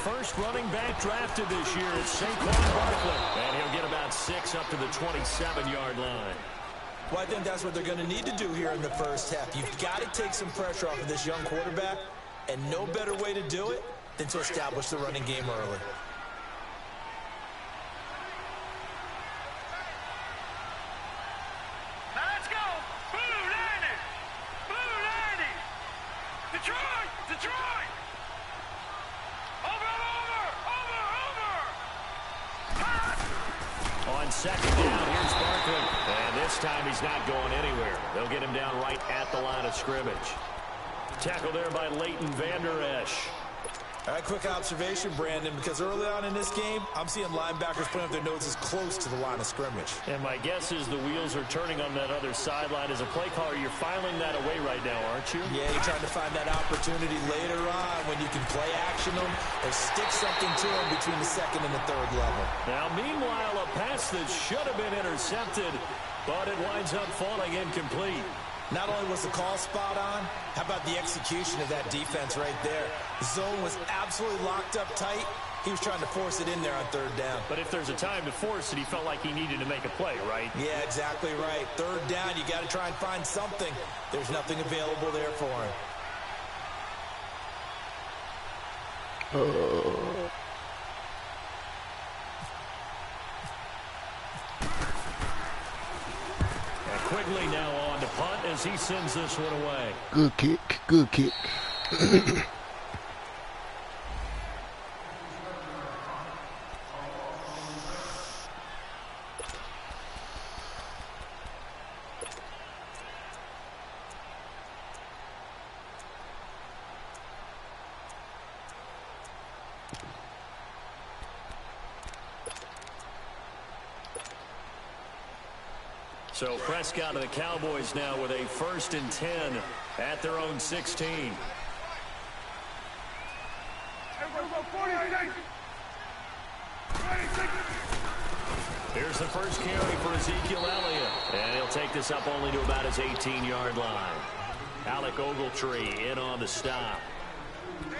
first running back drafted this year is Saquon Barkley. And he'll get about 6 up to the 27-yard line. Well, I think that's what they're going to need to do here in the first half. You've got to take some pressure off of this young quarterback, and no better way to do it than to establish the running game early. Let's go! Boo, 90! Boo, 90! Detroit! Detroit! Over! On second down, here's Barkley. And this time he's not going anywhere. They'll get him down right at the line of scrimmage. Tackled there by Leighton Vander Esch. All right, quick observation, Brandon, because early on in this game, I'm seeing linebackers putting up their noses close to the line of scrimmage. And my guess is the wheels are turning on that other sideline. As a play caller, you're filing that away right now, aren't you? Yeah, you're trying to find that opportunity later on when you can play action them or stick something to them between the second and the third level. Now, meanwhile, a pass that should have been intercepted, but it winds up falling incomplete. Not only was the call spot on, how about the execution of that defense right there? The zone was absolutely locked up tight. He was trying to force it in there on third down. But if there's a time to force it, he felt like he needed to make a play, right? Yeah, exactly right. Third down, you got to try and find something. There's nothing available there for him. Quigley now on to punt as he sends this one away. Good kick, good kick. So Prescott and the Cowboys now with a 1st and 10 at their own 16. Here's the first carry for Ezekiel Elliott. And he'll take this up only to about his 18-yard line. Alec Ogletree in on the stop.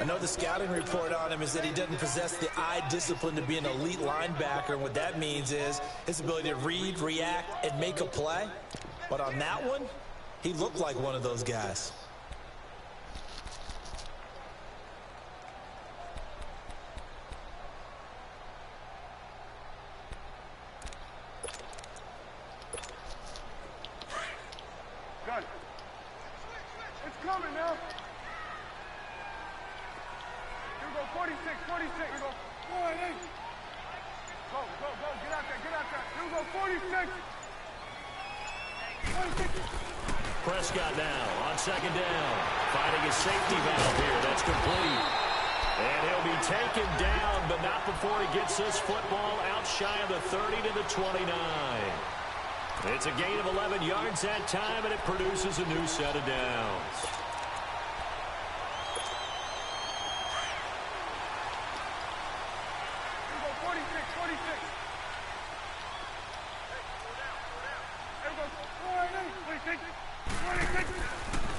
I know the scouting report on him is that he doesn't possess the eye discipline to be an elite linebacker. And what that means is his ability to read, react, and make a play. But on that one, he looked like one of those guys. Got it. It's coming now. 46, 46, you go, 48. Go, get out there, Here we go, 46. 46. Prescott now on second down. Finding his safety valve here. That's complete. And he'll be taken down, but not before he gets this football out shy of the 30 to the 29. It's a gain of 11 yards that time, and it produces a new set of downs.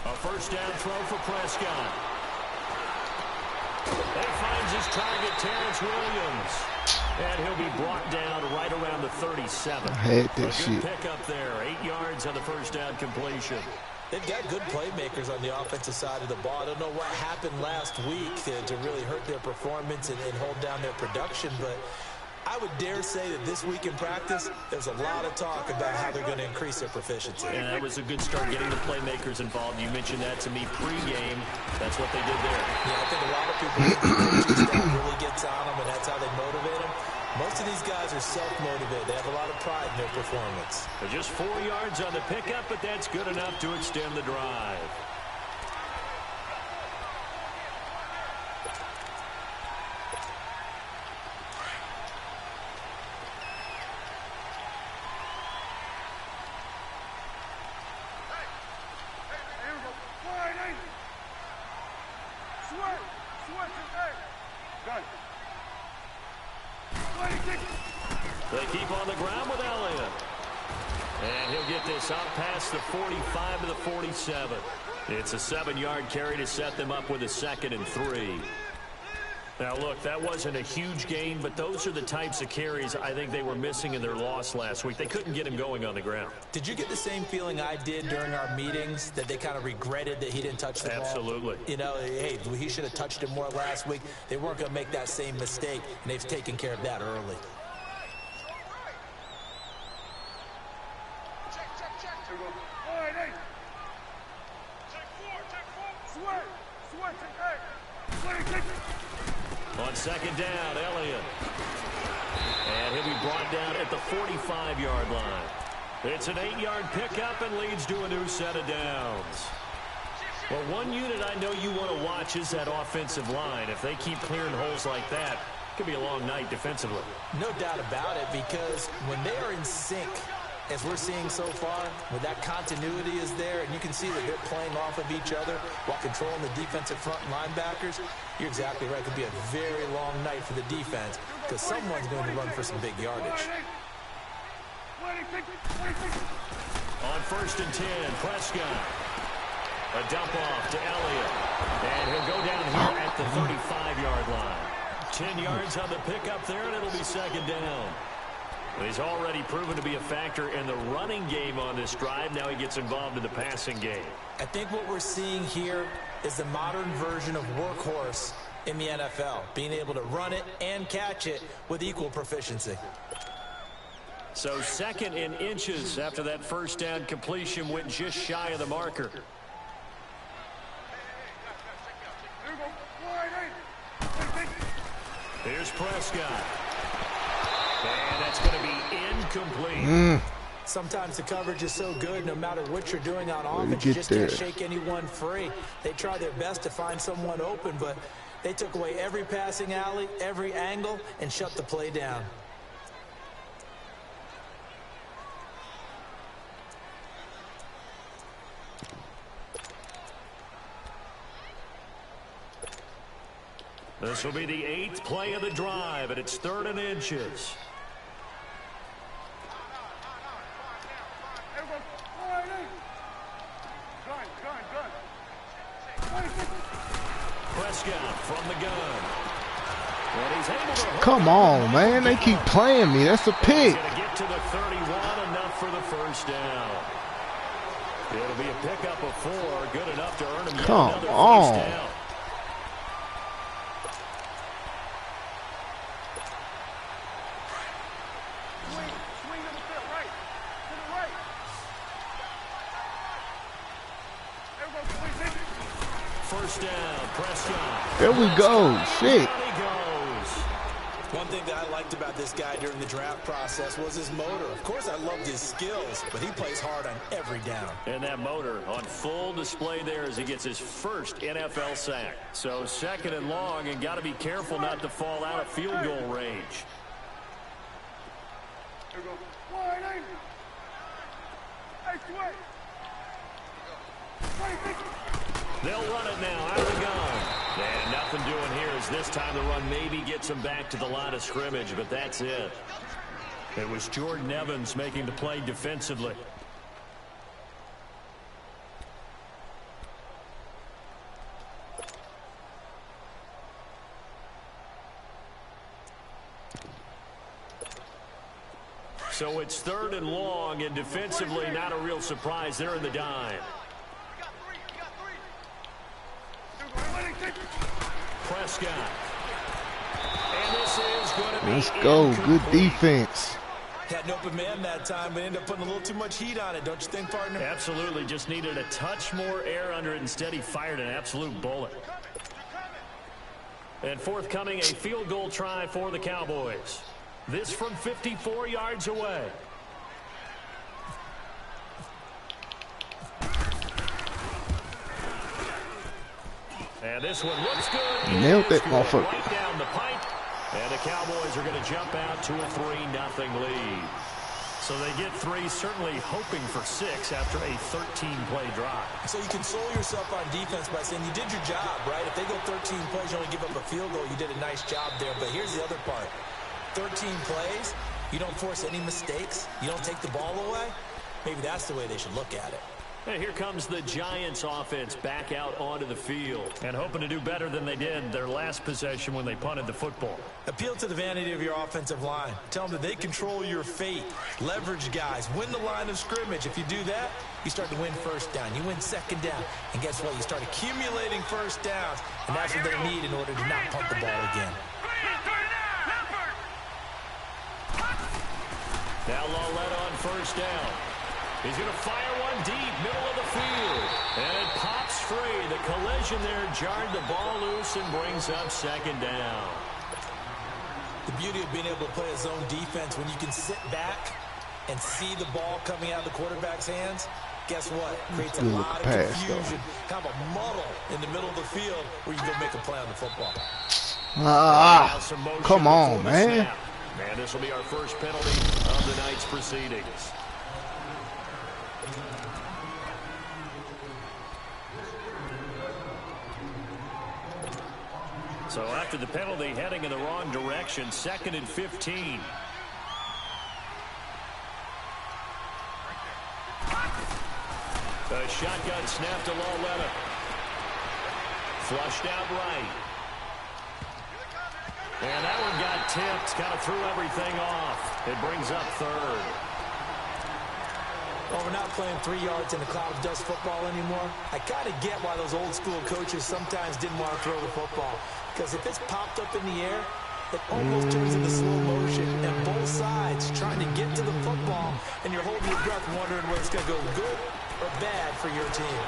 A first down throw for Prescott. That finds his target, Terrence Williams. And he'll be brought down right around the 37. I hate this shit. shit. Good pickup there. 8 yards on the first down completion. They've got good playmakers on the offensive side of the ball. I don't know what happened last week to really hurt their performance and hold down their production, but I would dare say that this week in practice, there's a lot of talk about how they're going to increase their proficiency. And that was a good start getting the playmakers involved. You mentioned that to me pregame. That's what they did there. Yeah, I think a lot of people think the coaching staff really gets on them, and that's how they motivate them. Most of these guys are self-motivated. They have a lot of pride in their performance. They're just 4 yards on the pickup, but that's good enough to extend the drive. They keep on the ground with Elliott. And he'll get this out past the 45 to the 47. It's a 7-yard carry to set them up with a 2nd and 3. Now, look, that wasn't a huge gain, but those are the types of carries I think they were missing in their loss last week. They couldn't get him going on the ground. Did you get the same feeling I did during our meetings, that they kind of regretted that he didn't touch the ball? Absolutely. You know, hey, he should have touched it more last week. They weren't going to make that same mistake, and they've taken care of that early. On second down, Elliott. And he'll be brought down at the 45-yard line. It's an 8-yard pickup and leads to a new set of downs. Well, one unit I know you want to watch is that offensive line. If they keep clearing holes like that, it could be a long night defensively. No doubt about it, because when they are in sync, as we're seeing so far, when that continuity is there, and you can see that they're playing off of each other while controlling the defensive front linebackers, you're exactly right. It could be a very long night for the defense because someone's going to run for some big yardage. On 1st and 10, Prescott. A dump off to Elliott. And he'll go down here at the 35-yard line. 10 yards on the pickup there, and it'll be second down. He's already proven to be a factor in the running game on this drive. Now he gets involved in the passing game. I think what we're seeing here is the modern version of workhorse in the NFL, being able to run it and catch it with equal proficiency. So 2nd and inches after that first down completion, went just shy of the marker. Here's Prescott. And that's going to be incomplete. Sometimes the coverage is so good, no matter what you're doing on offense, you just can't shake anyone free. They try their best to find someone open, but they took away every passing alley, every angle, and shut the play down. This will be the 8th play of the drive, and it's 3rd and inches. Prescott from the gun. And he's able to Come on, man. They keep playing me. That's a pick. He's going to get to the 31, enough for the first down. It'll be a pickup of 4, good enough to earn him yet Come another on. first down. First down, Prescott. There we go. Shit. One thing that I liked about this guy during the draft process was his motor. Of course, I loved his skills, but he plays hard on every down. And that motor on full display there as he gets his first NFL sack. So 2nd and long, and got to be careful not to fall out of field goal range. They'll run it now out of the gun. And nothing doing here as this time the run maybe gets him back to the line of scrimmage, but that's it. It was Jordan Evans making the play defensively. So it's 3rd and long, and defensively not a real surprise. They're in the dime. Prescott. And this is going to be Let's go. Good defense. Had an open man that time, but ended up putting a little too much heat on it, don't you think, partner? Absolutely. Just needed a touch more air under it. Instead, he fired an absolute bullet. And forthcoming, a field goal try for the Cowboys. This from 54 yards away. And this one looks good. Nailed that motherfucker. Right down the pipe. And the Cowboys are going to jump out to a 3-0 lead. So they get 3, certainly hoping for 6 after a 13-play drive. So you console yourself on defense by saying you did your job, right? If they go 13 plays, you only give up a field goal, you did a nice job there. But here's the other part. 13 plays, you don't force any mistakes, you don't take the ball away. Maybe that's the way they should look at it. And here comes the Giants offense back out onto the field. And hoping to do better than they did their last possession when they punted the football. Appeal to the vanity of your offensive line. Tell them that they control your fate. Leverage guys. Win the line of scrimmage. If you do that, you start to win first down. You win second down. And guess what? You start accumulating first downs. And that's what they need in order to not punt the ball again. Now Lawlett on first down. He's going to fire one deep, middle of the field. And it pops free. The collision there jarred the ball loose and brings up second down. The beauty of being able to play a zone defense when you can sit back and see the ball coming out of the quarterback's hands, guess what? Creates a lot of confusion, kind of a muddle in the middle of the field where you go make a play on the football. Come on, man. And this will be our first penalty of the night's proceedings. So after the penalty, heading in the wrong direction, 2nd and 15. The shotgun snap to Lawlett. Flushed out right. And that one got tipped, kind of threw everything off. It brings up 3rd. Well, we're not playing 3 yards in the cloud of dust football anymore. I kind of get why those old school coaches sometimes didn't want to throw the football. Because if it's popped up in the air, it almost turns into slow motion. And both sides trying to get to the football, and you're holding your breath wondering whether it's going to go good or bad for your team.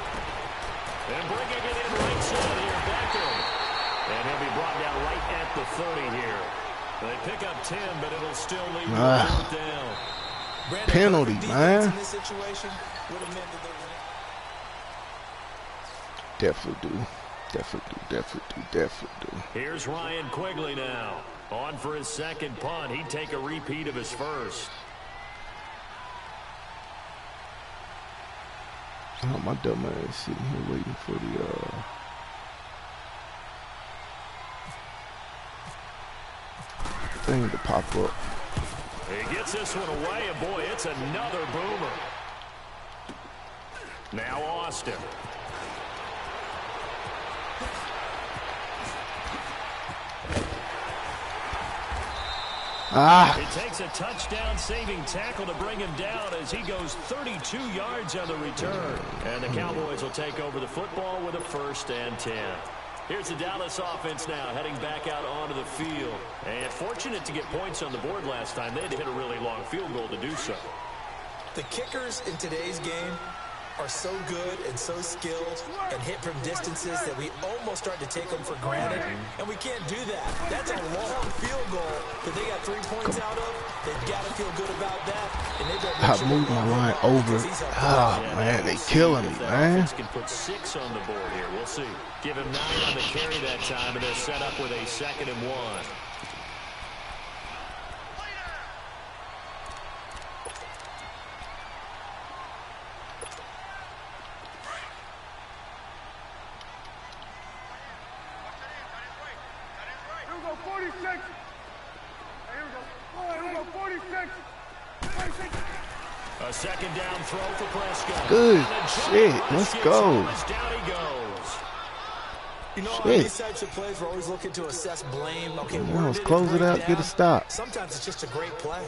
And bringing it in right side here, Becker. And he'll be brought down right at the 30 here. They pick up 10, but it'll still leave down. Brandon, penalty, man. In this situation would have meant that Definitely do. Here's Ryan Quigley now. On for his second punt. He'd take a repeat of his first. Oh, my dumb ass sitting here waiting for the thing to pop up. He gets this one away, and boy, it's another boomer. Now Austin. It takes a touchdown-saving tackle to bring him down as he goes 32 yards on the return. And the Cowboys will take over the football with a 1st and 10. Here's the Dallas offense now heading back out onto the field. And fortunate to get points on the board last time. They had to hit a really long field goal to do so. the kickers in today's game are so good and so skilled and hit from distances that we almost start to take them for granted, and we can't do that. That's a long field goal that they got 3 points out of. They've got to feel good about that, and they better make sure moved my line over. Oh, man, they killing me, man. Can put 6 on the board here. We'll see. Give him 9 on the carry that time, and they're set up with a 2nd and 1. A second down throw for Prescott. Good shit. Let's go. Down he goes. You know, on these types of plays, we're always looking to assess blame. Okay, let's close it out, get a stop. Sometimes it's just a great play.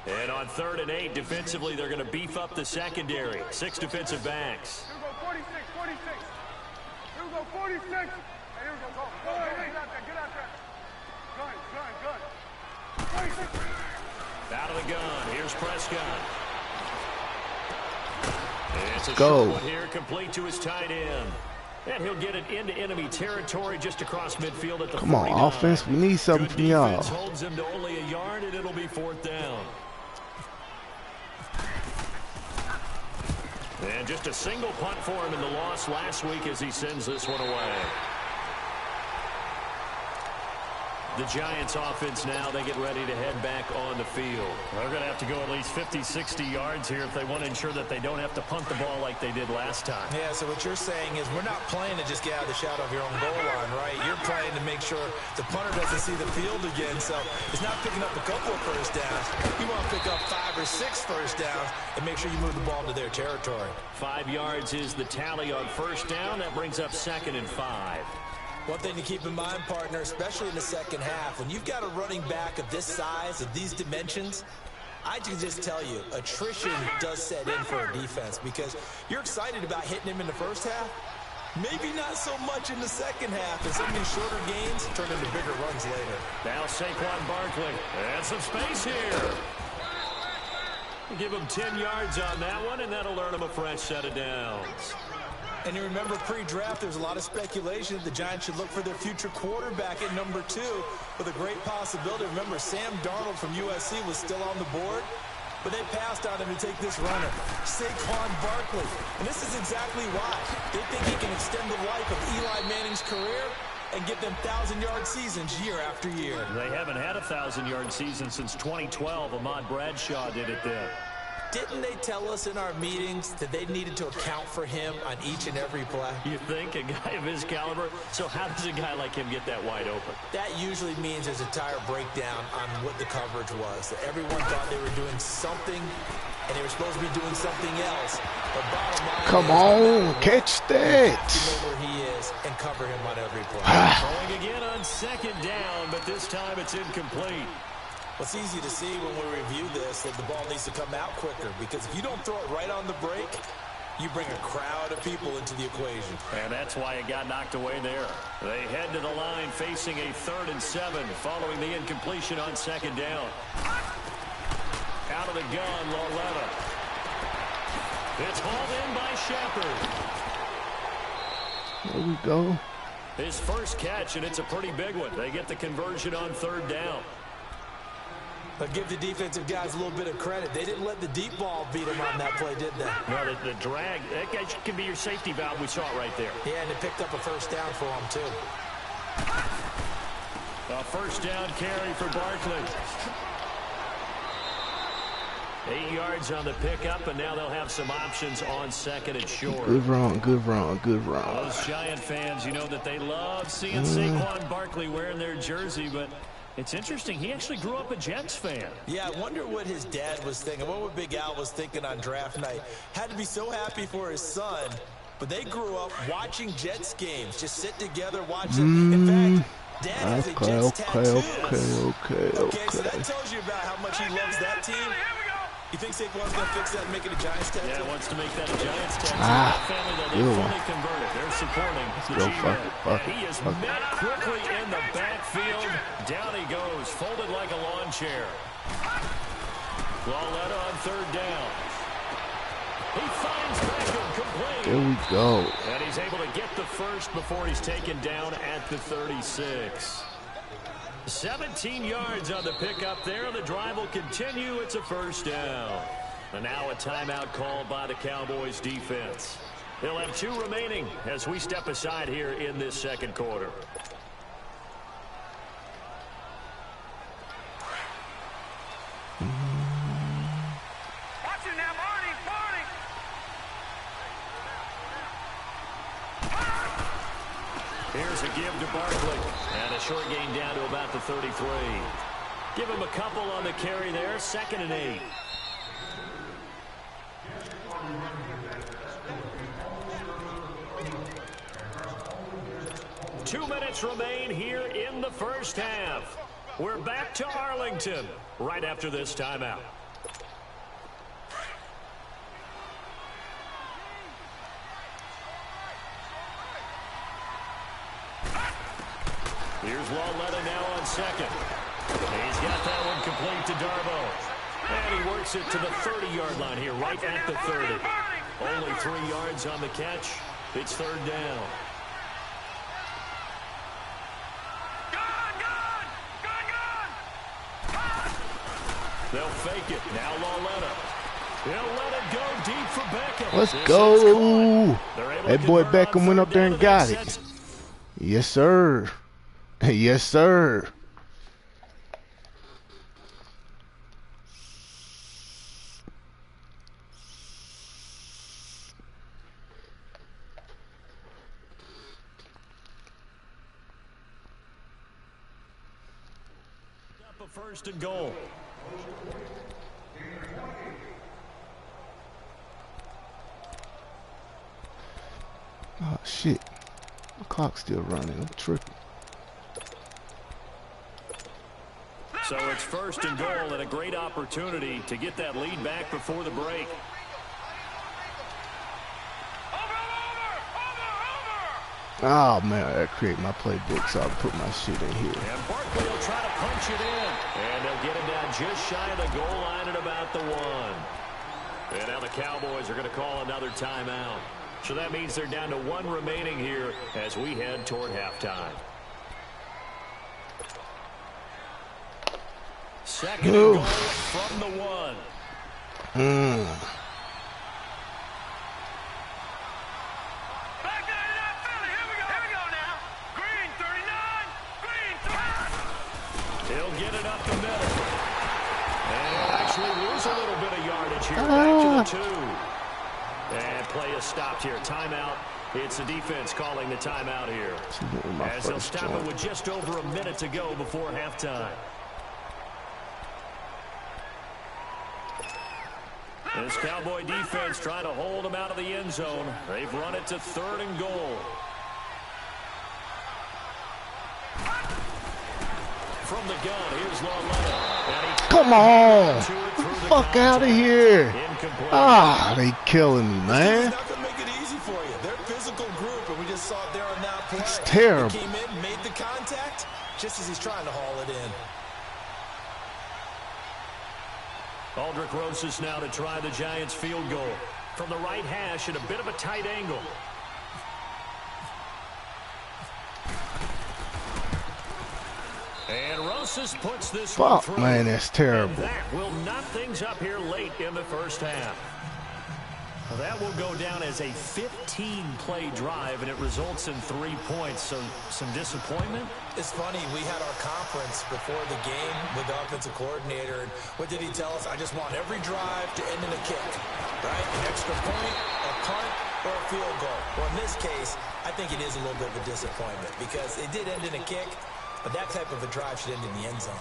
And on 3rd and 8, defensively, they're going to beef up the secondary. 6 defensive backs. Here we go, 46, 46. Here we go, 46. Hey, here we go, go. Get out there, get out there. Gun. 46. Out of the gun. Here's Prescott. It's a go. short one here, complete to his tight end. And he'll get it into enemy territory just across midfield at the 49. Come on, offense. We need something from y'all. Holds him to only a yard, and it'll be 4th down. And just a single punt for him in the loss last week as he sends this one away. The Giants offense now, they get ready to head back on the field. They're going to have to go at least 50, 60 yards here if they want to ensure that they don't have to punt the ball like they did last time. Yeah, so what you're saying is we're not playing to just get out of the shadow of your own goal line, right? You're playing to make sure the punter doesn't see the field again. So it's not picking up a couple of first downs. You want to pick up 5 or 6 first downs and make sure you move the ball into their territory. 5 yards is the tally on first down. That brings up 2nd and 5. One thing to keep in mind, partner, especially in the second half, when you've got a running back of this size, of these dimensions, I can just tell you, attrition does set in for a defense because you're excited about hitting him in the first half. Maybe not so much in the second half, and some of these shorter gains turn into bigger runs later. Now Saquon Barkley. And some space here. Give him 10 yards on that one, and that'll earn him a fresh set of downs. And you remember pre-draft, there's a lot of speculation that the Giants should look for their future quarterback at number 2 with a great possibility. Remember, Sam Darnold from USC was still on the board, but they passed on him to take this runner, Saquon Barkley. And this is exactly why. They think he can extend the life of Eli Manning's career and get them 1,000-yard seasons year after year. They haven't had a 1,000-yard season since 2012. Ahmad Bradshaw did it then. Didn't they tell us in our meetings that they needed to account for him on each and every play? You think? A guy of his caliber? So how does a guy like him get that wide open? That usually means there's a tire breakdown on what the coverage was. That everyone thought they were doing something, and they were supposed to be doing something else. But bottom line Come on, catch that. You know where he is and cover him on every play. Going again on 2nd down, but this time it's incomplete. Well, it's easy to see when we review this that the ball needs to come out quicker because if you don't throw it right on the break, you bring a crowd of people into the equation. And that's why it got knocked away there. They head to the line facing a 3rd and 7 following the incompletion on 2nd down. Out of the gun, Lauletta. It's hauled in by Shepard. There we go. His first catch, and it's a pretty big one. They get the conversion on 3rd down. But give the defensive guys a little bit of credit. They didn't let the deep ball beat them on that play, did they? No, the drag, that guy can be your safety valve. We saw it right there. Yeah, and they picked up a first down for him, too. A first down carry for Barkley. 8 yards on the pickup, and now they'll have some options on 2nd and short. Good run, good run, good run. Those Giant fans, you know that they love seeing Saquon Barkley wearing their jersey, but it's interesting. He actually grew up a Jets fan. Yeah, I wonder what his dad was thinking. What Big Al was thinking on draft night. Had to be so happy for his son, but they grew up watching Jets games. Just sit together, watch them. In fact, Dad has a Jets tattoo. Okay, so that tells you about how much he loves that team. You think Saquon's going to fix that and make it a Giants tattoo? Yeah, wants to make that a Giants tattoo. That family, though, they fully converted. They're supporting the G-Man. He is met quickly in the backfield. Down he goes, folded like a lawn chair. Lauletta on 3rd down. He finds Beckham complete. There we go. And he's able to get the first before he's taken down at the 36. 17 yards on the pickup there. The drive will continue. It's a first down. And now a timeout called by the Cowboys defense. They'll have 2 remaining as we step aside here in this 2nd quarter. Watch it now, Marty. Here's a give to Barkley. And a short gain down to about the 33. Give him a couple on the carry there. 2nd and 8. Two minutes remain here in the first half. We're back to Arlington right after this timeout. Here's Lauletta now on 2nd. He's got that one complete to Darbo. And he works it to the 30-yard line here, right at the 30. Only 3 yards on the catch. It's 3rd down. They'll fake it. Now Lauletta. They'll let it go deep for Beckham. Let's go. That boy Beckham went up there and got it. Yes, sir. Yes, sir. a 1st and goal. Oh, shit. The clock's still running. I'm tripping. So it's 1st and goal and a great opportunity to get that lead back before the break. Oh, man, I create my playbook, so I'll put my shit in here. And Barkley will try to punch it in. And they'll get him down just shy of the goal line at about the 1. And now the Cowboys are going to call another timeout. So that means they're down to 1 remaining here as we head toward halftime. 2nd and goal from the 1. He'll get it up the middle. And he'll actually lose a little bit of yardage here. Back to the 2. And play is stopped here. Timeout. It's the defense calling the timeout here. As they'll stop it with just over a minute to go before halftime. This Cowboy defense trying to hold them out of the end zone. They've run it to 3rd and goal. From the gun, here's Lawletta. Come on! Fuck out of here! Ah, they killing me, man. Not gonna make it easy for you. They're a physical group, and we just saw it there on that play. It's terrible. He came in, made the contact, just as he's trying to haul it in. Aldrick Rosas now to try the Giants field goal. From the right hash at a bit of a tight angle. And Rosas puts this one through. Man, that's terrible. And that will knock things up here late in the 1st half. That will go down as a 15-play drive, and it results in 3 points. So some disappointment. It's funny, we had our conference before the game with the offensive coordinator, and what did he tell us? I just want every drive to end in a kick, right? An extra point, a punt, or a field goal. Well, in this case, I think it is a little bit of a disappointment because it did end in a kick, but that type of a drive should end in the end zone.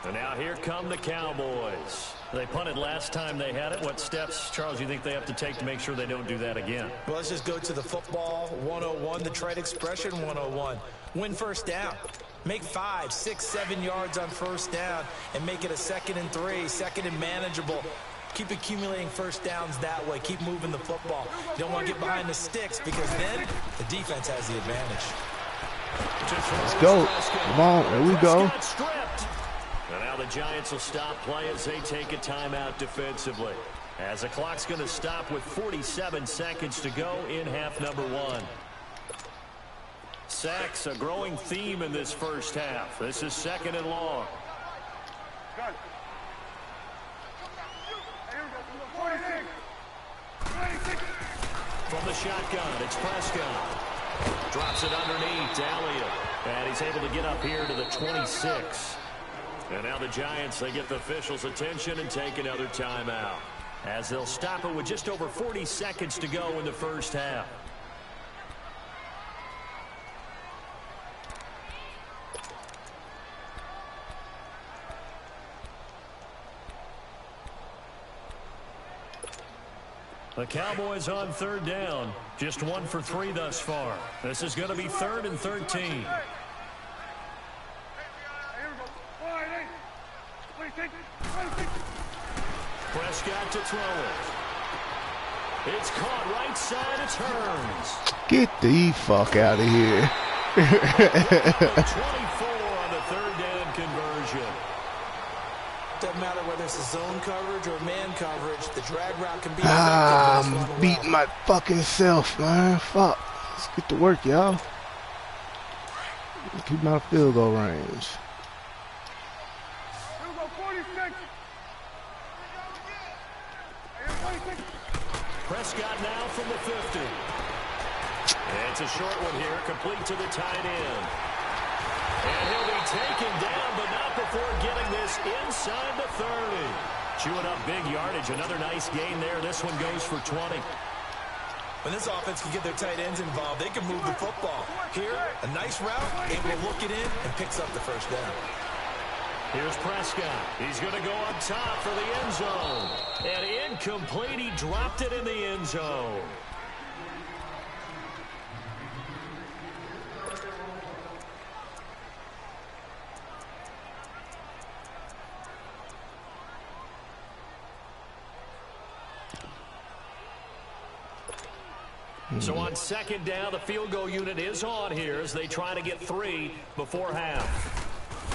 And now here come the Cowboys. They punted last time they had it. What steps, Charles, you think they have to take to make sure they don't do that again? Well, let's just go to the football 101, the trade expression 101. Win 1st down. Make 5, 6, 7 yards on 1st down and make it a 2nd and 3, 2nd and manageable. Keep accumulating 1st downs that way. Keep moving the football. You don't want to get behind the sticks because then the defense has the advantage. Let's go. Come on, there we go. And now the Giants will stop play as they take a timeout defensively. As the clock's going to stop with 47 seconds to go in half number 1. Sacks, a growing theme in this 1st half. This is 2nd and long. From the shotgun, it's Prescott. Drops it underneath to Elliott. And he's able to get up here to the 26. And now the Giants, they get the officials' attention and take another timeout. As they'll stop it with just over 40 seconds to go in the 1st half. The Cowboys on 3rd down. Just 1 for 3 thus far. This is going to be 3rd and 13. Prescott to throw it. It's caught right side. It turns. Get the fuck out of here. 24 on the 3rd down conversion. Doesn't matter whether it's a zone coverage or man coverage. The drag route can be I'm beating my fucking self, man. Fuck. Let's get to work, y'all. Keep my field goal range. Prescott now from the 50. It's a short one here, complete to the tight end. And he'll be taken down, but not before getting this inside the 30. Chewing up big yardage, another nice gain there. This one goes for 20. When this offense can get their tight ends involved, they can move the football. Here, a nice route, able to look it in, and picks up the 1st down. Here's Prescott. He's going to go up top for the end zone. And incomplete. He dropped it in the end zone. So on second down, the field goal unit is on here as they try to get 3 before half.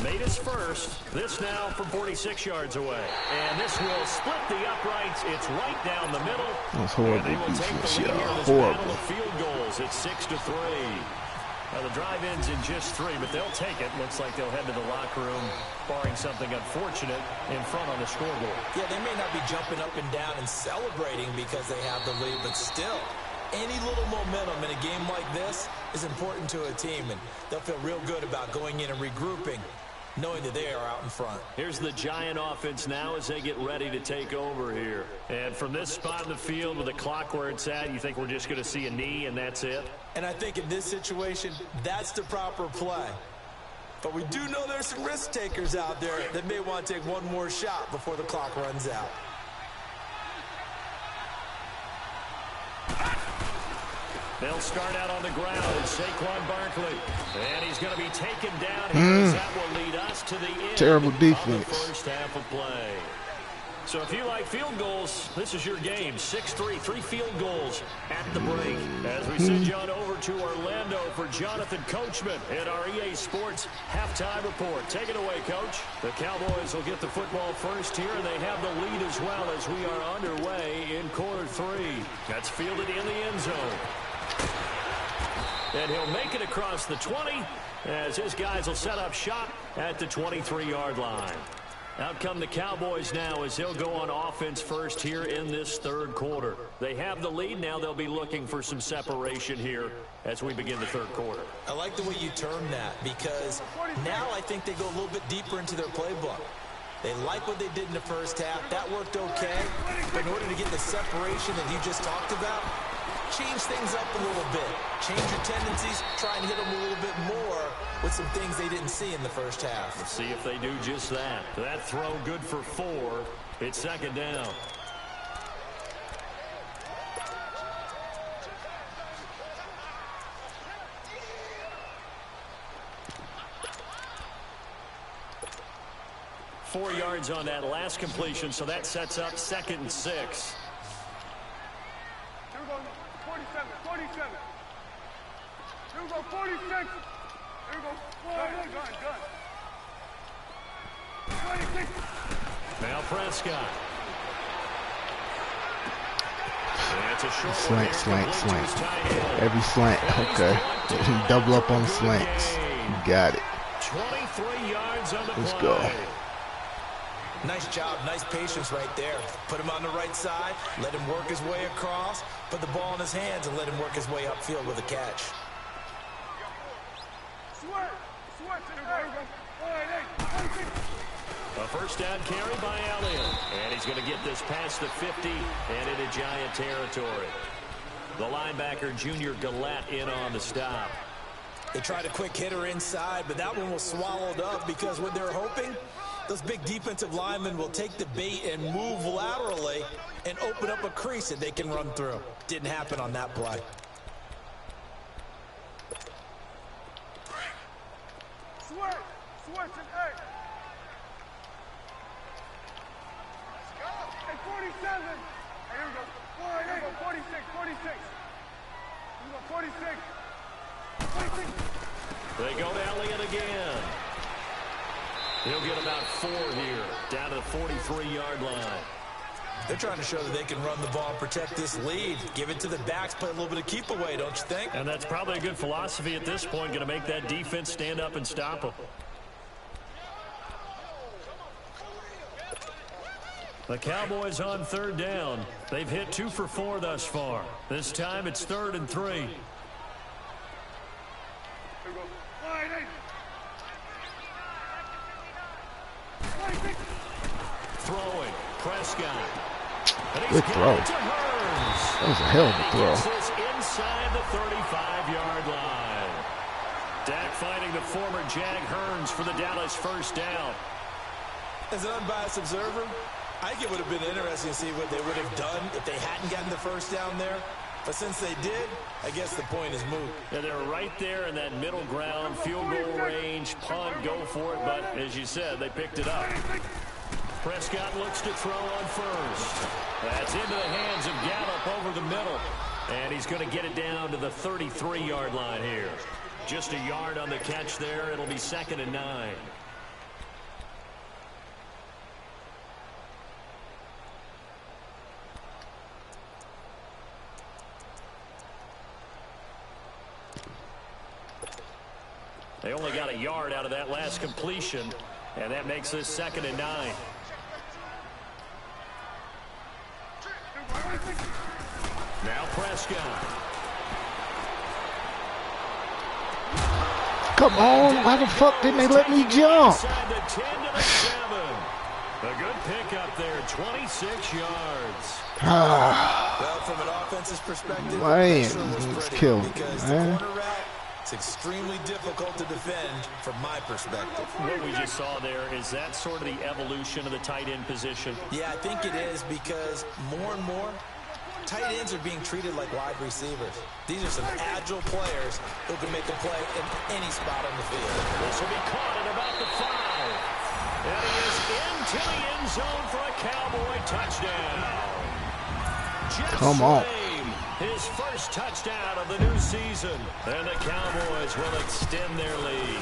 Made his first. This now from 46 yards away. And this will split the uprights. It's right down the middle. That's horrible defense, yeah. Horrible. Field goals. It's 6-3. The drive ends in just 3, but they'll take it. Looks like they'll head to the locker room, barring something unfortunate, in front on the scoreboard. Yeah, they may not be jumping up and down and celebrating because they have the lead, but still, any little momentum in a game like this is important to a team, and they'll feel real good about going in and regrouping, knowing that they are out in front. Here's the Giant offense now as they get ready to take over here. And from this spot in the field with the clock where it's at, you think we're just going to see a knee and that's it? And I think in this situation, that's the proper play. But we do know there's some risk takers out there that may want to take one more shot before the clock runs out. They'll start out on the ground. It's Saquon Barkley. And he's going to be taken down here as that will lead us to the end Terrible of defense. the first half of play. So if you like field goals, this is your game. 6-3, 3 field goals at the break. As we send you on over to Orlando for Jonathan Coachman at our EA Sports halftime report. Take it away, Coach. The Cowboys will get the football first here, and they have the lead as well as we are underway in quarter 3. That's fielded in the end zone. And he'll make it across the 20 as his guys will set up shop at the 23-yard line. Out come the Cowboys now as they'll go on offense first here in this third quarter. They have the lead. Now they'll be looking for some separation here as we begin the third quarter. I like the way you term that because now I think they go a little bit deeper into their playbook. They like what they did in the first half. That worked okay. But in order to get the separation that you just talked about, change things up a little bit. Change your tendencies. Try and hit them a little bit more with some things they didn't see in the first half. Let's see if they do just that. That throw good for 4. It's second down. Four yards on that last completion, so that sets up 2nd and 6. Here we go, 47, 47. Here we go, 46. Here we go, gun. 26. Now Prescott. That's a short Slant. Every slant. Okay. Double up on the slants. Got it. 23 yards on the play. Let's go. Nice job, nice patience right there. Put him on the right side, let him work his way across, put the ball in his hands, and let him work his way upfield with a catch. A first down carry by Elliott. And he's going to get this past the 50 and into Giant territory. The linebacker, Junior Gillette, in on the stop. They tried a quick hitter inside, but that one was swallowed up because what they're hoping, those big defensive linemen will take the bait and move laterally and open up a crease that they can run through. Didn't happen on that play. Switch and hey. Hey, 47. Hey, here we go. Here we go, 46. Here we go, 46. They go to Elliott again. He'll get about 4 here, down to the 43-yard line. They're trying to show that they can run the ball and protect this lead. Give it to the backs, play a little bit of keep away, don't you think? And that's probably a good philosophy at this point, going to make that defense stand up and stop them. The Cowboys on third down. They've hit 2 for 4 thus far. This time it's 3rd and 3. Throwing, Prescott. Good throw. That was a hell of a throw. Inside the 35-yard line. Dak finding the former Jag Hearns for the Dallas first down. As an unbiased observer, I think it would have been interesting to see what they would have done if they hadn't gotten the first down there. But since they did, I guess the point is moot. And they're right there in that middle ground, field goal range, punt, go for it. But as you said, they picked it up. Prescott looks to throw on first. That's into the hands of Gallup over the middle. And he's going to get it down to the 33-yard line here. Just a yard on the catch there. It'll be 2nd and 9. They only got a yard out of that last completion, and that makes this 2nd and 9. Now Prescott. Come on, why the fuck didn't they let me jump? Inside the 10 to the 7. A good pickup there, 26 yards. Well, from an offensive perspective, Man, was he's pretty killed, because man. the corner route, it's extremely difficult to defend from my perspective. What we just saw there, is that sort of the evolution of the tight end position? Yeah, I think it is because more and more, tight ends are being treated like wide receivers. These are some agile players who can make a play in any spot on the field. This will be caught at about the 5. And he is into the end zone for a Cowboy touchdown. Come on. His first touchdown of the new season. And the Cowboys will extend their lead.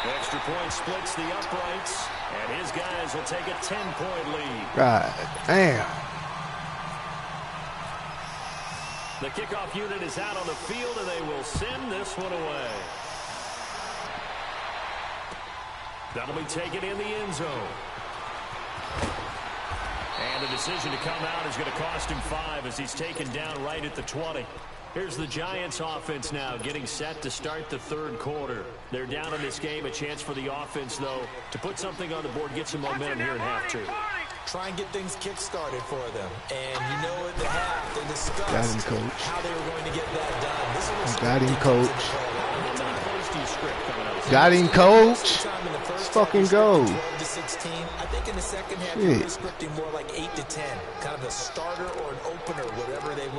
Extra point splits the uprights. And his guys will take a 10-point lead. God damn. The kickoff unit is out on the field, and they will send this one away. That'll be taken in the end zone. And the decision to come out is going to cost him 5 as he's taken down right at the 20. Here's the Giants offense now getting set to start the 3rd quarter. They're down in this game. A chance for the offense, though, to put something on the board, get some momentum here in half 2. Try and get things kick-started for them. And you know at the half, they discussed how they were going to get that done. This is got him, coach. How many plays do you script coming out of this? Got him, coach. Let's fucking go. 12 to 16. I think in the second half, you're really scripting more like 8 to 10. Kind of a starter or an opener,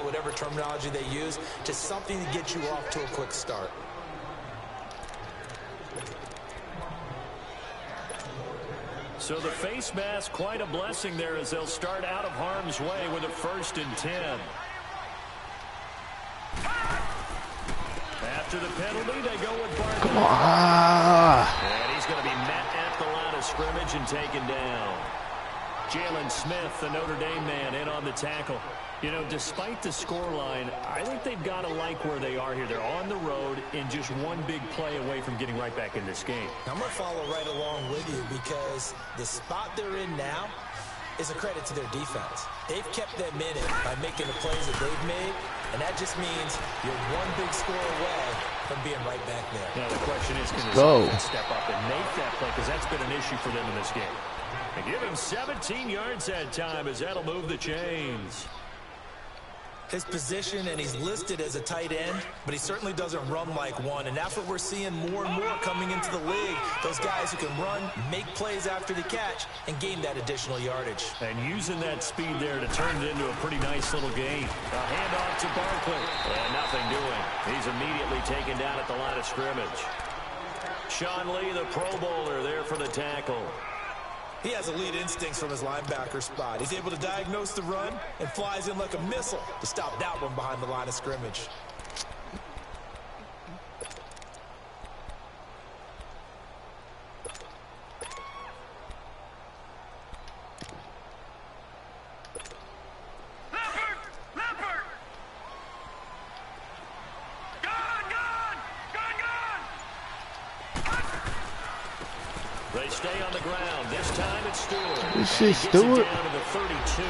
whatever terminology they use. Just something to get you off to a quick start. So the face mask, quite a blessing there as they'll start out of harm's way with a 1st and 10. After the penalty, they go with Barkley. Come on. And he's going to be met at the line of scrimmage and taken down. Jalen Smith, the Notre Dame man, in on the tackle. You know, despite the scoreline, I think they've got to like where they are here. They're on the road and just one big play away from getting right back in this game. I'm going to follow right along with you because the spot they're in now is a credit to their defense. They've kept them in it by making the plays that they've made, and that just means you're one big score away from being right back there. Now the question is, can they step up and make that play, because that's been an issue for them in this game. And give him 17 yards that time as that'll move the chains. His position, and he's listed as a tight end, but he certainly doesn't run like one, and that's what we're seeing more and more coming into the league. Those guys who can run, make plays after the catch, and gain that additional yardage. And using that speed there to turn it into a pretty nice little game. A handoff to Barkley, and nothing doing. He's immediately taken down at the line of scrimmage. Sean Lee, the Pro Bowler, there for the tackle. He has elite instincts from his linebacker spot. He's able to diagnose the run and flies in like a missile to stop that one behind the line of scrimmage. They stay on the ground. This time it's Stewart. This is Stewart. Down to the 32.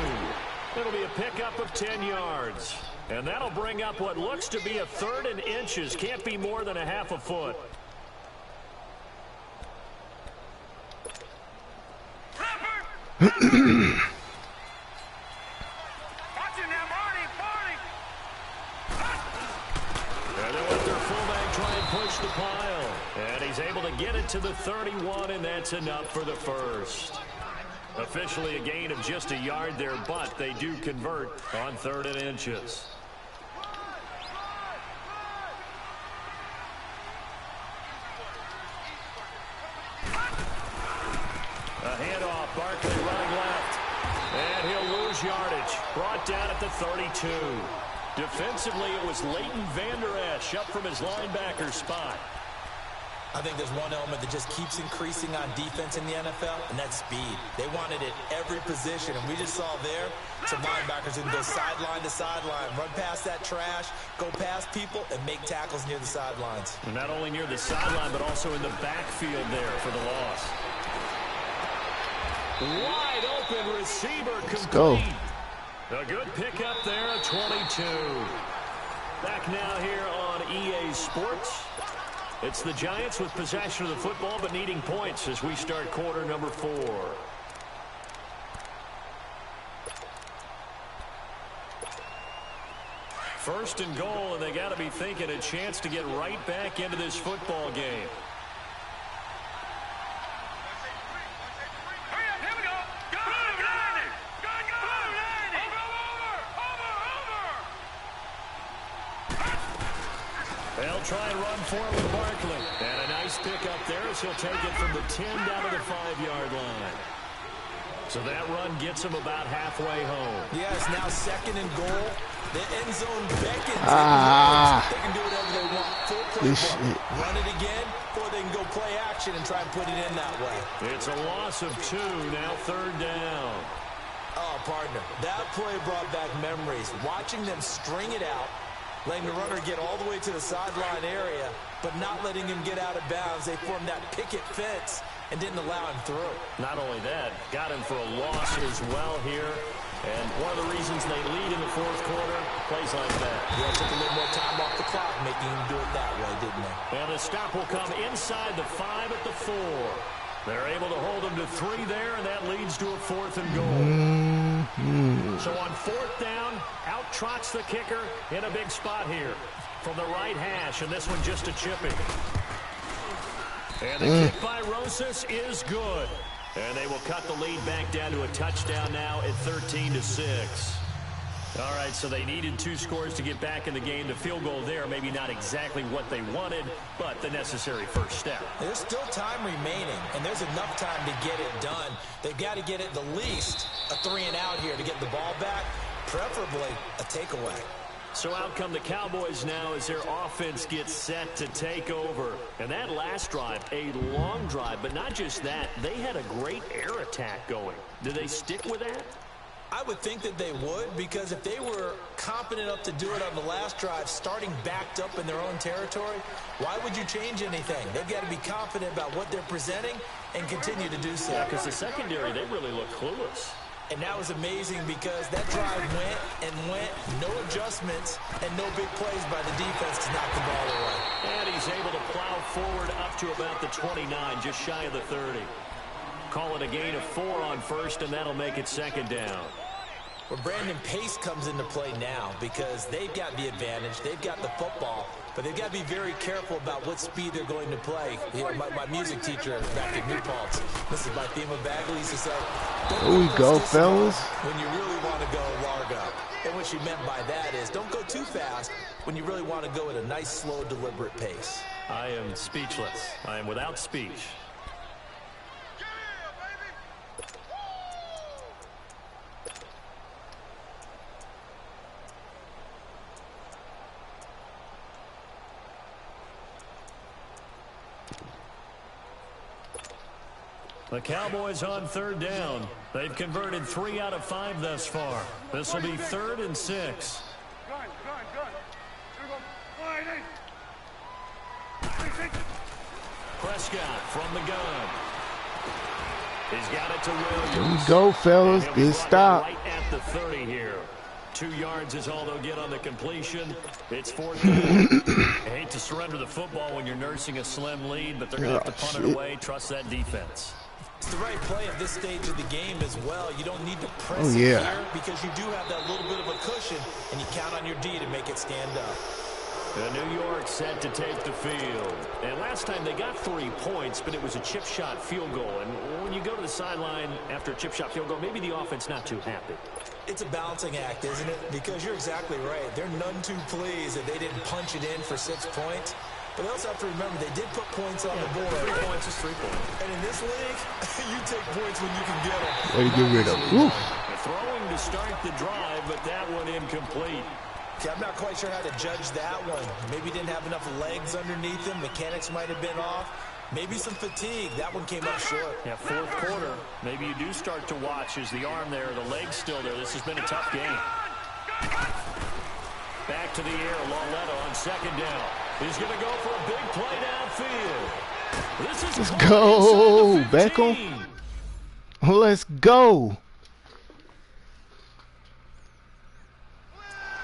It'll be a pickup of 10 yards. And that'll bring up what looks to be a 3rd and inches. Can't be more than a half a foot. And they let their fullback try and push the pile. And he's able to get it it to the 31, and that's enough for the first. Officially a gain of just a yard there, but they do convert on 3rd and inches. A handoff, Barkley running left. And he'll lose yardage. Brought down at the 32. Defensively, it was Leighton Vander Esch up from his linebacker spot. I think there's one element that just keeps increasing on defense in the NFL, and that's speed. They want it at every position, and we just saw there some linebackers who can go sideline to sideline, run past that trash, go past people, and make tackles near the sidelines. And not only near the sideline, but also in the backfield there for the loss. Wide open receiver complete. Let's go. A good pickup there at 22. Back now here on EA Sports. It's the Giants with possession of the football but needing points as we start quarter number 4. First and goal, and they got to be thinking a chance to get right back into this football game. They'll try and run for it with Barkley. And a nice pickup there as he'll take it from the 10 down to the 5-yard line. So that run gets him about halfway home. Yes, now 2nd and goal. The end zone beckons. They can do whatever they want. Full play, run it again, or they can go play action and try and put it in that way. It's a loss of 2, now 3rd down. Oh, partner, that play brought back memories. Watching them string it out, letting the runner get all the way to the sideline area, but not letting him get out of bounds. They formed that picket fence and didn't allow him through. Not only that, got him for a loss as well here. And one of the reasons they lead in the 4th quarter, plays like that. Yeah, took a little more time off the clock, making him do it that way, didn't they? And the stop will come inside the 5 at the 4. They're able to hold him to 3 there, and that leads to a 4th and goal. So on 4th down, out trots the kicker in a big spot here from the right hash, and this one just a chipping. And the kick by Rosas is good. And they will cut the lead back down to a touchdown now at 13-6. All right, so they needed 2 scores to get back in the game. The field goal there, maybe not exactly what they wanted, but the necessary first step. There's still time remaining, and there's enough time to get it done. They've got to get at the least a 3 and out here to get the ball back, preferably a takeaway. So out come the Cowboys now as their offense gets set to take over. And that last drive, a long drive, but not just that, they had a great air attack going. Do they stick with that? I would think that they would, because if they were competent enough to do it on the last drive, starting backed up in their own territory, why would you change anything? They've got to be confident about what they're presenting and continue to do so. Yeah, because the secondary, they really look clueless. And that was amazing because that drive went and went, no adjustments, and no big plays by the defense to knock the ball away. And he's able to plow forward up to about the 29, just shy of the 30. Call it a gain of 4 on first, and that'll make it 2nd down. Well, Brandon Pace comes into play now because they've got the advantage. They've got the football, but they've got to be very careful about what speed they're going to play. You know, my music teacher back at New Paltz, Mrs. Bythema Bagley, used to say, there we go, fellas. When you really want to go largo. And what she meant by that is don't go too fast when you really want to go at a nice, slow, deliberate pace. I am speechless. I am without speech. The Cowboys on 3rd down. They've converted 3 out of 5 thus far. This will be 3rd and 6. Gun. Here we go. Wide eight. Prescott from the gun. He's got it to Williams. Here we go, fellas. Good stop. Right at the 30 here. 2 yards is all they'll get on the completion. It's 4th down. I hate to surrender the football when you're nursing a slim lead, but they're going to have to punt it away. Trust that defense. It's the right play at this stage of the game as well. You don't need to press it here because you do have that little bit of a cushion, and you count on your D to make it stand up. New York set to take the field. And last time they got 3 points, but it was a chip shot field goal. And when you go to the sideline after a chip shot field goal, maybe the offense not too happy. It's a balancing act, isn't it? Because you're exactly right. They're none too pleased that they didn't punch it in for 6 points. But they also have to remember they did put points on the board. 3 points is 3 points. And in this league, you take points when you can get them. Way to get rid of them. Throwing to start the drive, but that one incomplete. Okay, I'm not quite sure how to judge that one. Maybe didn't have enough legs underneath him. Mechanics might have been off. Maybe some fatigue. That one came up short. Yeah, 4th quarter. Maybe you do start to watch as the arm there, the leg's still there. This has been a tough game. Back to the air, Lauletta on 2nd down. He's going to go for a big play downfield. Let's go, Beckham. Let's go.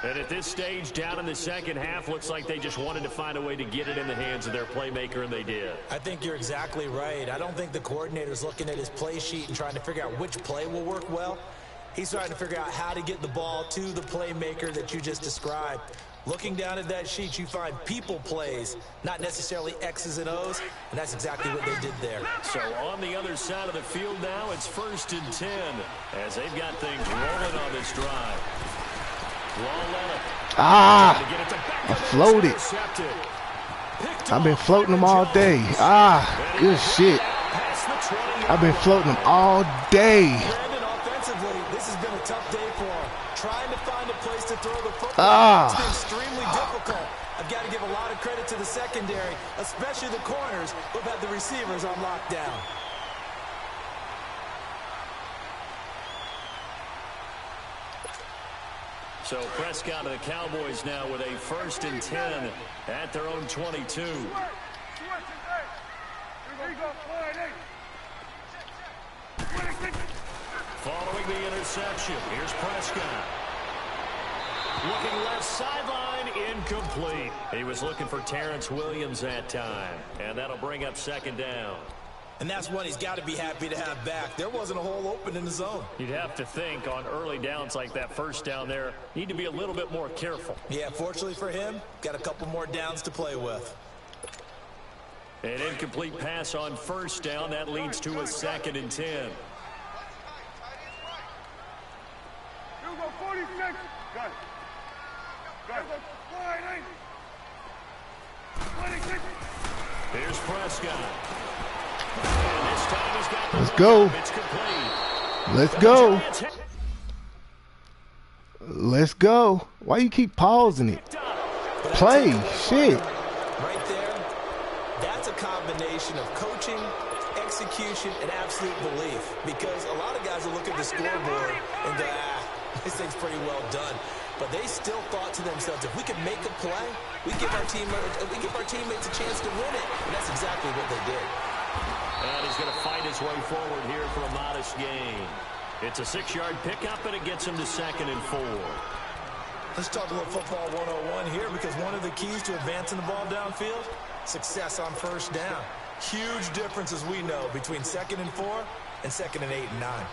And at this stage, down in the second half, looks like they just wanted to find a way to get it in the hands of their playmaker, and they did. I think you're exactly right. I don't think the coordinator's looking at his play sheet and trying to figure out which play will work well. He's trying to figure out how to get the ball to the playmaker that you just described. Looking down at that sheet, you find people plays, not necessarily X's and O's, and that's exactly what they did there. So on the other side of the field now, it's 1st and 10 as they've got things rolling on this drive. I floated. I've been floating them all day. Good shit. I've been floating them all day. Brandon, offensively, this has been a tough day for him. Trying to find a place to throw the football. It's been extremely difficult. I've got to give a lot of credit to the secondary, especially the corners who've had the receivers on lockdown. So Prescott and the Cowboys now with a 1st and 10 at their own 22. Following the interception, here's Prescott. Looking left sideline, incomplete. He was looking for Terrence Williams that time, and that'll bring up 2nd down. And that's one he's got to be happy to have back. There wasn't a hole open in the zone. You'd have to think on early downs like that 1st down there, need to be a little bit more careful. Yeah, fortunately for him, got a couple more downs to play with. An incomplete pass on 1st down. That leads to a 2nd and 10. You go 46. Got it. Got it. 26. Here's Prescott. And this time he's got the Let's go. It's complete. Let's go. Let's go. Why you keep pausing it? Play. Shit. Right there, that's a combination of coaching, execution, and absolute belief. Because a lot of guys will look at the scoreboard and go, this thing's pretty well done. But they still thought to themselves, if we could make a play, we give our teammates a chance to win it. And that's exactly what they did. And he's going to fight his way forward here for a modest gain. It's a 6-yard pickup, and it gets him to 2nd and 4. Let's talk a little football 101 here, because one of the keys to advancing the ball downfield, success on 1st down. Huge difference, as we know, between 2nd and 4 and 2nd and 8 and 9.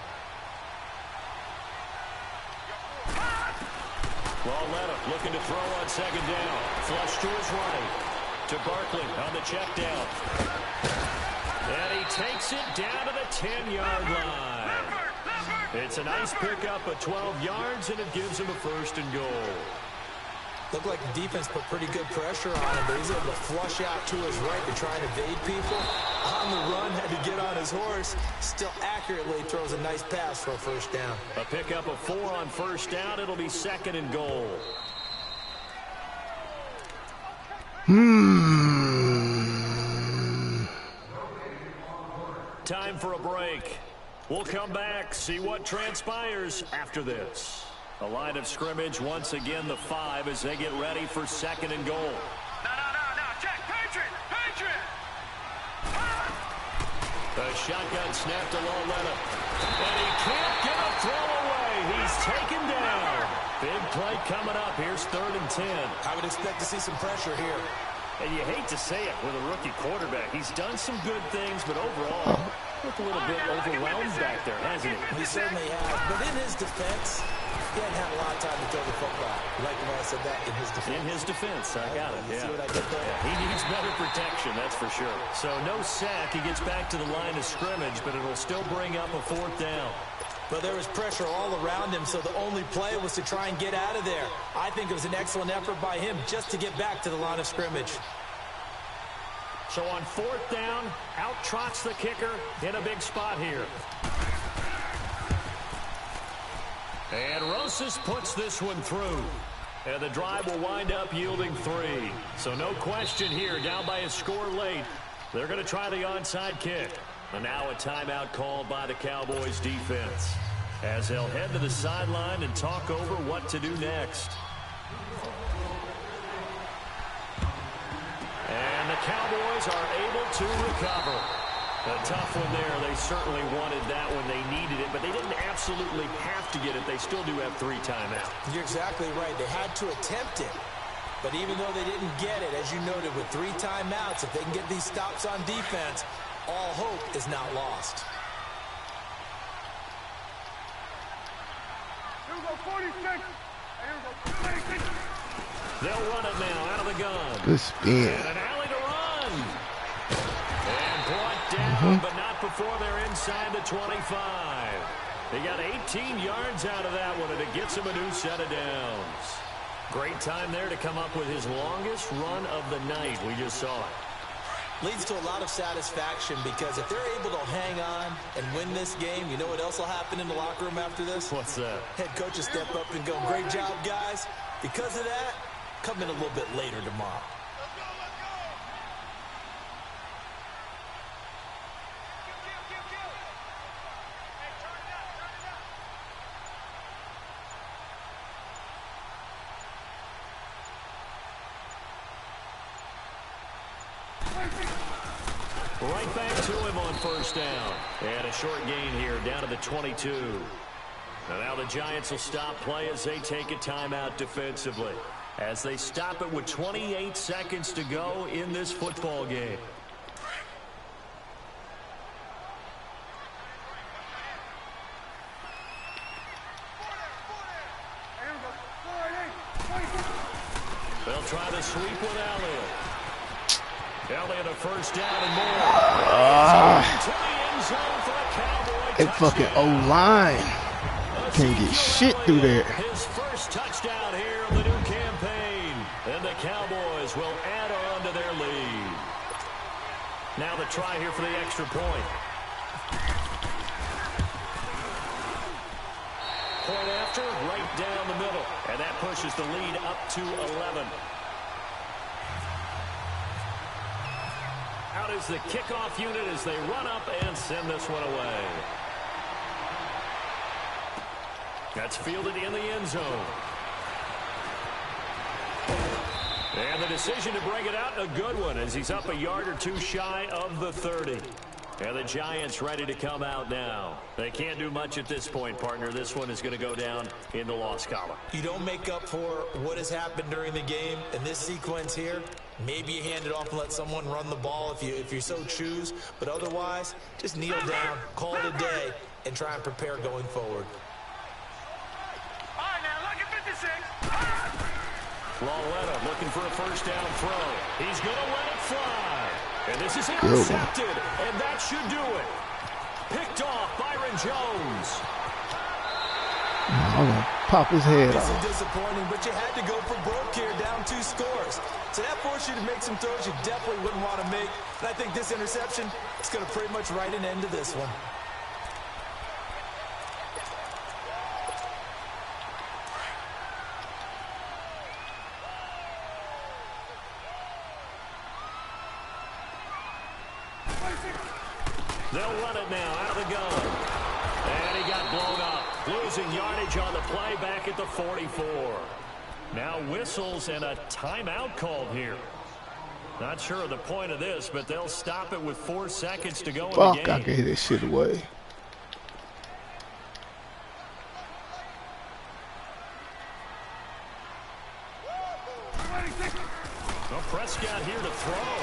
Lauletta looking to throw on 2nd down. Flush to his right. To Barkley on the check down. And he takes it down to the 10-yard line. It's a nice pickup of 12 yards, and it gives him a 1st and goal. Looked like the defense put pretty good pressure on him, but he's able to flush out to his right to try and evade people. On the run, had to get on his horse. Still accurately throws a nice pass for a 1st down. A pickup of 4 on 1st down. It'll be 2nd and goal. Time for a break. We'll come back, see what transpires after this. A line of scrimmage once again, the 5 as they get ready for 2nd and goal. No. Check. Patriot. The shotgun snap to Lauletta. And he can't get a throw away. He's taken down. Big play coming up. Here's 3rd and 10. I would expect to see some pressure here. And you hate to say it with a rookie quarterback. He's done some good things, but overall, looked a little bit overwhelmed back there, hasn't he? He certainly has. But in his defense, He hadn't had a lot of time to throw the football. You like the way I said that? In his defense. In his defense, I got it. You see what I did there? Yeah, he needs better protection, that's for sure. So no sack. He gets back to the line of scrimmage, but it'll still bring up a 4th down. But there was pressure all around him, so the only play was to try and get out of there. I think it was an excellent effort by him just to get back to the line of scrimmage. So on 4th down, out trots the kicker in a big spot here. And Rosas puts this one through. And the drive will wind up yielding 3. So no question here, down by a score late. They're going to try the onside kick. And now a timeout called by the Cowboys defense, as they'll head to the sideline and talk over what to do next. And the Cowboys are able to recover. A tough one there. They certainly wanted that when they needed it, but they didn't absolutely have to get it. They still do have 3 timeouts. You're exactly right. They had to attempt it. But even though they didn't get it, as you noted, with 3 timeouts, if they can get these stops on defense, all hope is not lost. Here we go, 46. Here we go, 46. They'll run it now out of the gun. Good spin. And an alley to run. And brought down, but not before they're inside the 25. They got 18 yards out of that one, and it gets him a new set of downs. Great time there to come up with his longest run of the night. We just saw it. Leads to a lot of satisfaction, because if they're able to hang on and win this game, you know what else will happen in the locker room after this? What's that? Head coach will step up and go, "Great job, guys." Because of that, come in a little bit later tomorrow. Right back to him on 1st down. And a short gain here, down to the 22. And now the Giants will stop play as they take a timeout defensively, as they stop it with 28 seconds to go in this football game. They'll try the sweep with Elliott. Elliott a 1st down and more. That fucking O-line can't get shit through there. His first touchdown here of the new campaign. And the Cowboys will add on to their lead. Now the try here for the extra point. Point after, right down the middle. And that pushes the lead up to 11. Out is the kickoff unit as they run up and send this one away. That's fielded in the end zone. And the decision to bring it out, a good one, as he's up a yard or 2 shy of the 30. And the Giants ready to come out now. They can't do much at this point, partner. This one is going to go down in the loss column. You don't make up for what has happened during the game in this sequence here. Maybe you hand it off and let someone run the ball if you so choose. But otherwise, just kneel down, call it a day, and try and prepare going forward. All right, now look at 56. Lawletta looking for a 1st down throw. He's going to let it fly. And this is intercepted, and that should do it. Picked off Byron Jones. I'm going to pop his head This off. is disappointing, but you had to go for broke here, down 2 scores. So that forced you to make some throws you definitely wouldn't want to make. And I think this interception is going to pretty much write an end to this one. They'll run it now out of the gun. And he got blown up. Losing yardage on the play back at the 44. Now whistles and a timeout called here. Not sure of the point of this, but they'll stop it with 4 seconds to go in the game. Fuck, I gave this shit away. Well, Prescott here to throw.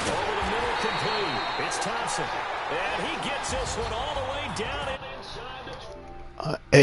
Over the middle, complete. It's Thompson. And he gets this one all the way down inside the